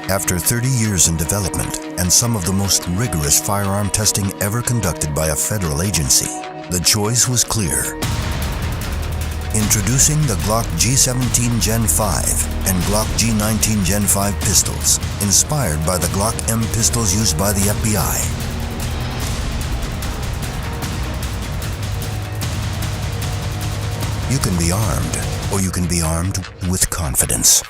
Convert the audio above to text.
After 30 years in development and some of the most rigorous firearm testing ever conducted by a federal agency, the choice was clear. Introducing the Glock G17 Gen5 and Glock G19 Gen5 pistols, inspired by the Glock M pistols used by the FBI. You can be armed, or you can be armed with confidence.